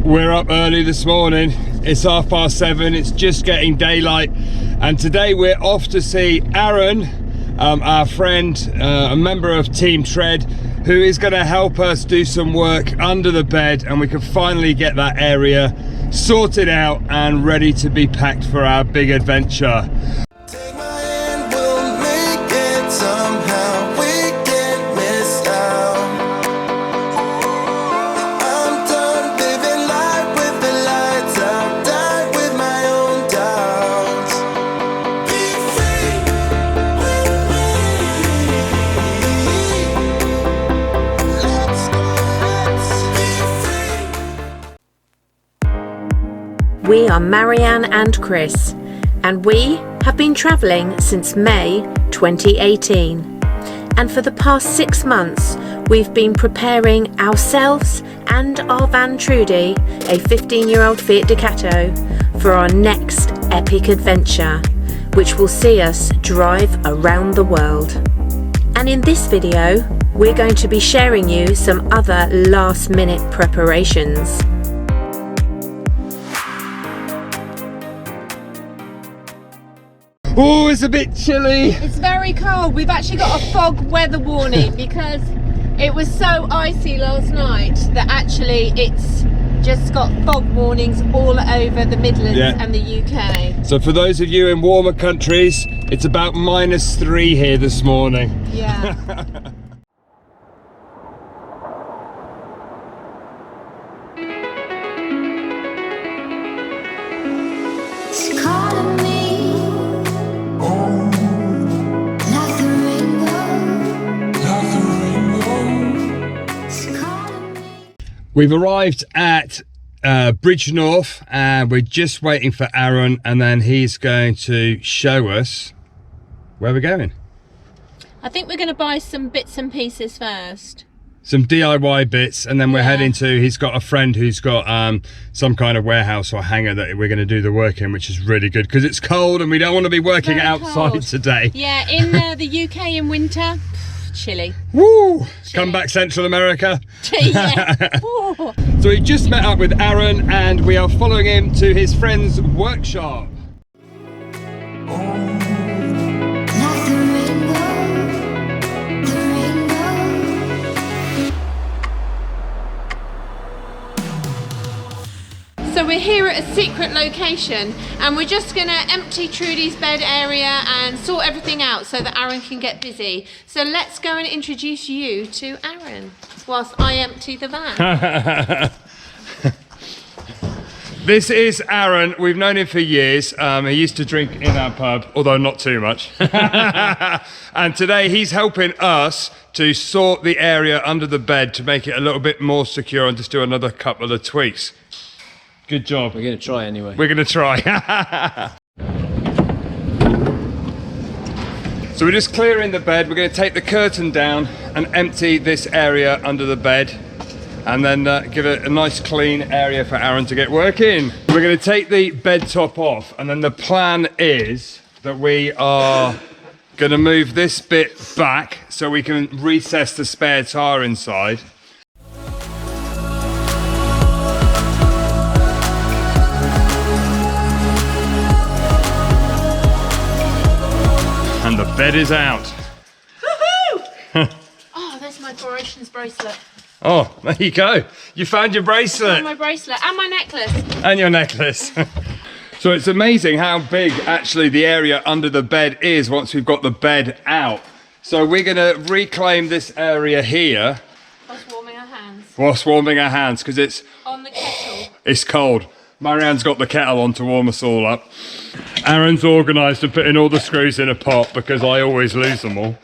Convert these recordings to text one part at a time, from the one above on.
We're up early this morning. It's 7:30. It's just getting daylight, and today we're off to see Aaron, our friend, a member of Team Tread, who is going to help us do some work under the bed, and we can finally get that area sorted out and ready to be packed for our big adventure. We are Marianne and Chris, and we have been travelling since May 2018. And for the past 6 months, we've been preparing ourselves and our van Trudy, a 15-year-old Fiat Ducato, for our next epic adventure, which will see us drive around the world. And in this video, we're going to be sharing you some other last-minute preparations. Oh, it's a bit chilly. It's very cold. We've actually got a fog weather warning because it was so icy last night that actually it's just got fog warnings all over the Midlands and the UK. So for those of you in warmer countries, it's about -3 here this morning. Yeah. We've arrived at Bridge North, and we're just waiting for Aaron, and then he's going to show us where we're going. I think we're going to buy some bits and pieces first. Some DIY bits, and then we're heading to, he's got a friend who's got some kind of warehouse or hangar that we're going to do the work in, which is really good because it's cold and we don't want to be working outside today. Yeah, in the UK in winter, chilly. Woo! Chilly. Come back Central America. Yeah. So we just met up with Aaron and we are following him to his friend's workshop. So we're here at a secret location, and we're just going to empty Trudy's bed area and sort everything out so that Aaron can get busy. So let's go and introduce you to Aaron whilst I empty the van. This is Aaron. We've known him for years. He used to drink in our pub, although not too much. And today he's helping us to sort the area under the bed to make it a little bit more secure and just do another couple of tweaks. Good job. We're going to try anyway. We're going to try. So we're just clearing the bed. We're going to take the curtain down and empty this area under the bed, and then give it a nice clean area for Aaron to get work in. We're going to take the bed top off, and then the plan is that we are going to move this bit back so we can recess the spare tire inside. And the bed is out. Woohoo! Oh, there's my Borations bracelet. Oh, there you go. You found your bracelet. And my bracelet and my necklace. And your necklace. So it's amazing how big actually the area under the bed is once we've got the bed out. So we're going to reclaim this area here. Whilst warming our hands. Whilst warming our hands, because it's on the kettle. It's cold. Marianne's got the kettle on to warm us all up. Aaron's organised and putting all the screws in a pot because I always lose them all.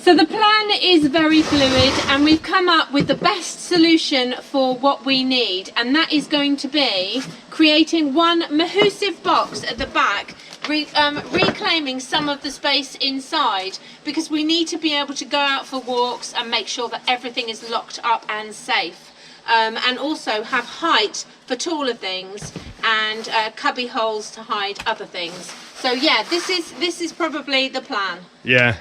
So the plan is very fluid, and we've come up with the best solution for what we need, and that is going to be creating one mahoosive box at the back, reclaiming some of the space inside, because we need to be able to go out for walks and make sure that everything is locked up and safe. And also have height for taller things and cubby holes to hide other things. So yeah, this is probably the plan. Yeah,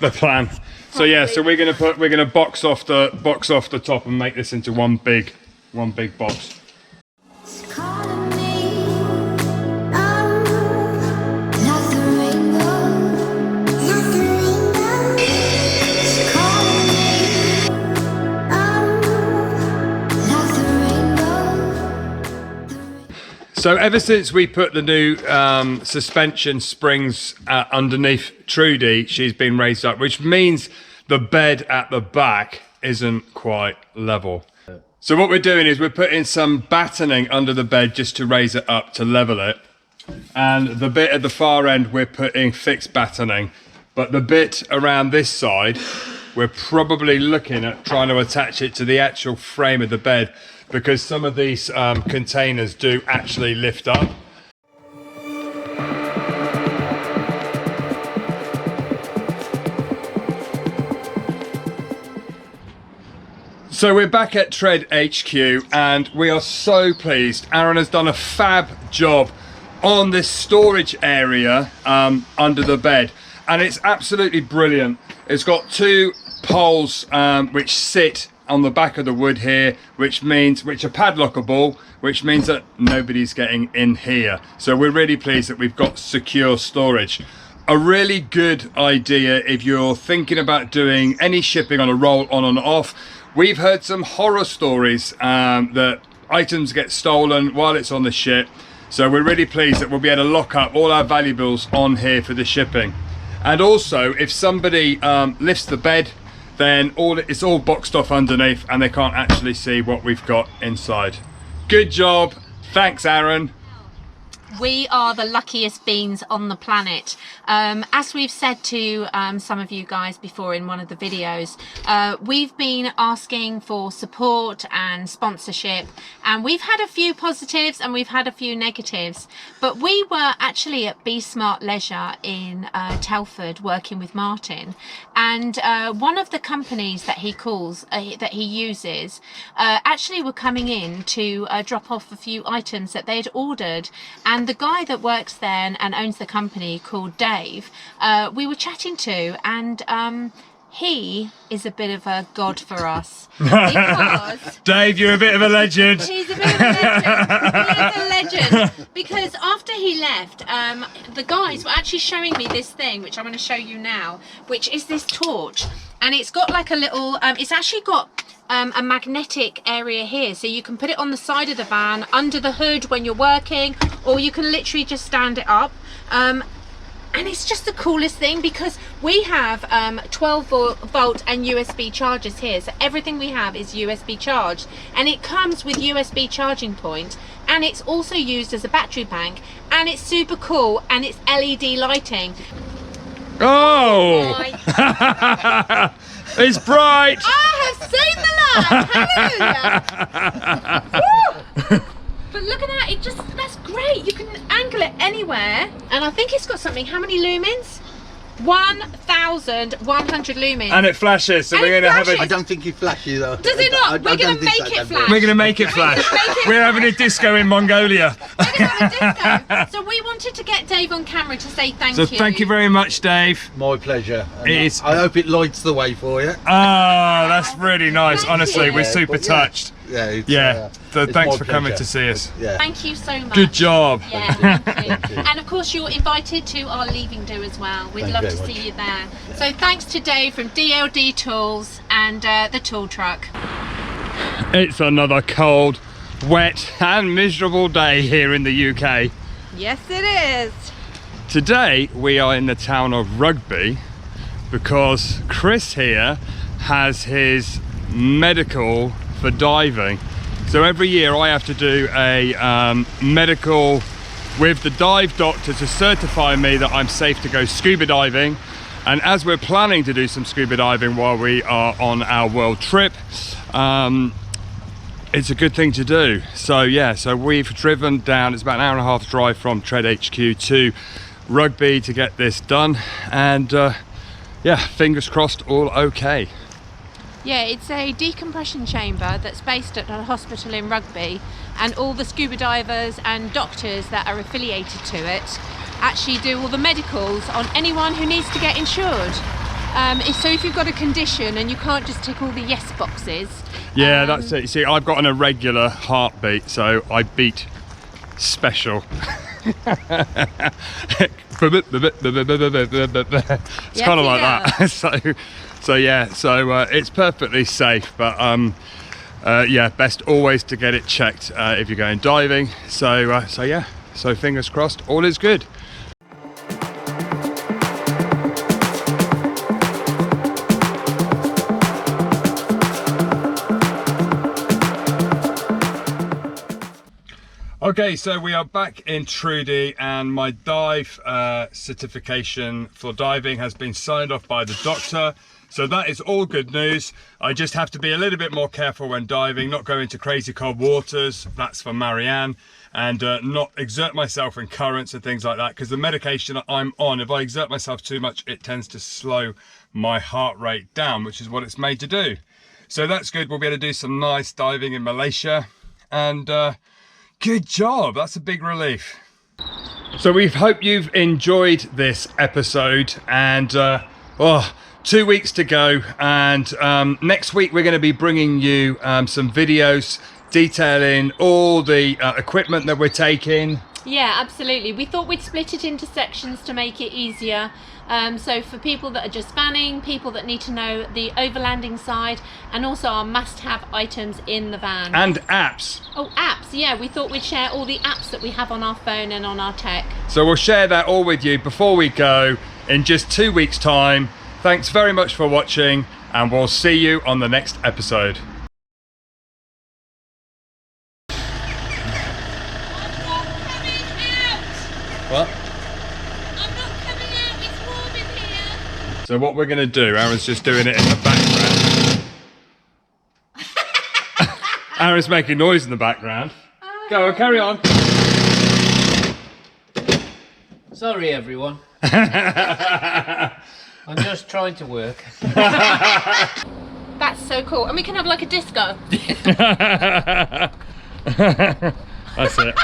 the plan. So yeah, so we're gonna box off the top and make this into one big box. So ever since we put the new suspension springs underneath Trudy, she's been raised up, which means the bed at the back isn't quite level. So what we're doing is we're putting some battening under the bed just to raise it up, to level it. And the bit at the far end, we're putting fixed battening. But the bit around this side, we're probably looking at trying to attach it to the actual frame of the bed, because some of these containers do actually lift up. So we're back at Tread HQ and we are so pleased. Aaron has done a fab job on this storage area under the bed, and it's absolutely brilliant. It's got two poles which sit on the back of the wood here, which are padlockable, which means that nobody's getting in here. So we're really pleased that we've got secure storage. A really good idea if you're thinking about doing any shipping on a roll on and off. We've heard some horror stories that items get stolen while it's on the ship. So we're really pleased that we'll be able to lock up all our valuables on here for the shipping. And also, if somebody lifts the bed, then it's all boxed off underneath and they can't actually see what we've got inside. Good job. Thanks, Aaron. We are the luckiest beans on the planet. As we've said to some of you guys before in one of the videos, we've been asking for support and sponsorship, and we've had a few positives and we've had a few negatives. But we were actually at Be Smart Leisure in Telford working with Martin, and one of the companies that he uses actually were coming in to drop off a few items that they'd ordered. And the guy that works there and owns the company, called Dave, we were chatting to, and he is a bit of a god for us. Because Dave, you're a bit of a legend. He's a bit of a legend. He is a legend. Because after he left, the guys were actually showing me this thing, which I'm going to show you now, which is this torch. And it's got like a little, it's actually got a magnetic area here, so you can put it on the side of the van, under the hood when you're working, or you can literally just stand it up. And it's just the coolest thing, because we have 12 volt and USB chargers here, so everything we have is USB charged, and it comes with USB charging point, and it's also used as a battery bank, and it's super cool, and it's LED lighting. Oh! It's bright! I have seen the light! Hallelujah! But look at that, that's great. You can angle it anywhere. And I think it's got something, how many lumens? 1,100 lumens. And it flashes, so we're going to have a... I don't think it flashes though. Does it not? We're going to make it flash. We're going to make it flash. We're having a disco in Mongolia. We're going to have a disco. So we wanted to get Dave on camera to say thank you. So thank you very much, Dave. My pleasure. It I hope it lights the way for you. Ah, that's really nice. Thank Honestly, you. we're super touched. Yeah. So it's thanks my for coming pleasure. to see us. Yeah. Thank you so much. Good job. Yeah, thank you. And of course you're invited to our leaving do as well. We'd love to see you there. Yeah. So thanks to Dave from DLD Tools and the tool truck. It's another cold, wet and miserable day here in the UK. Yes it is. Today we are in the town of Rugby because Chris here has his medical for diving. So every year I have to do a medical with the dive doctor to certify me that I'm safe to go scuba diving. And as we're planning to do some scuba diving while we are on our world trip, it's a good thing to do. So yeah, so we've driven down, it's about an hour and a half drive from Tread HQ to Rugby to get this done. And yeah, fingers crossed, all okay. Yeah, it's a decompression chamber that's based at a hospital in Rugby, and all the scuba divers and doctors that are affiliated to it actually do all the medicals on anyone who needs to get insured. is so if you've got a condition and you can't just tick all the yes boxes. Yeah, that's it. You see, I've got an irregular heartbeat, so I beat special. It's kind of like that. So yeah, it's perfectly safe, but yeah, best always to get it checked if you're going diving. So yeah, so fingers crossed, all is good. Okay, so we are back in Trudy, and my dive certification for diving has been signed off by the doctor. So that is all good news. I just have to be a little bit more careful when diving, not go into crazy cold waters. That's for Marianne. And not exert myself in currents and things like that, because the medication that I'm on, if I exert myself too much, it tends to slow my heart rate down, which is what it's made to do. So that's good. We'll be able to do some nice diving in Malaysia. And good job, that's a big relief. So we hope you've enjoyed this episode, and 2 weeks to go, and next week we're going to be bringing you some videos detailing all the equipment that we're taking. Yeah, absolutely. We thought we'd split it into sections to make it easier. So for people that are just fanning, people that need to know the overlanding side, and also our must-have items in the van. And apps. Oh, apps, yeah. We thought we'd share all the apps that we have on our phone and on our tech. So we'll share that all with you before we go in just 2 weeks' time. Thanks very much for watching, and we'll see you on the next episode. What? I'm not coming out, it's warm in here. So what we're going to do, Aaron's just doing it in the background. Aaron's making noise in the background. Go on, carry on. Sorry everyone. I'm just trying to work. That's so cool. And we can have like a disco. That's it.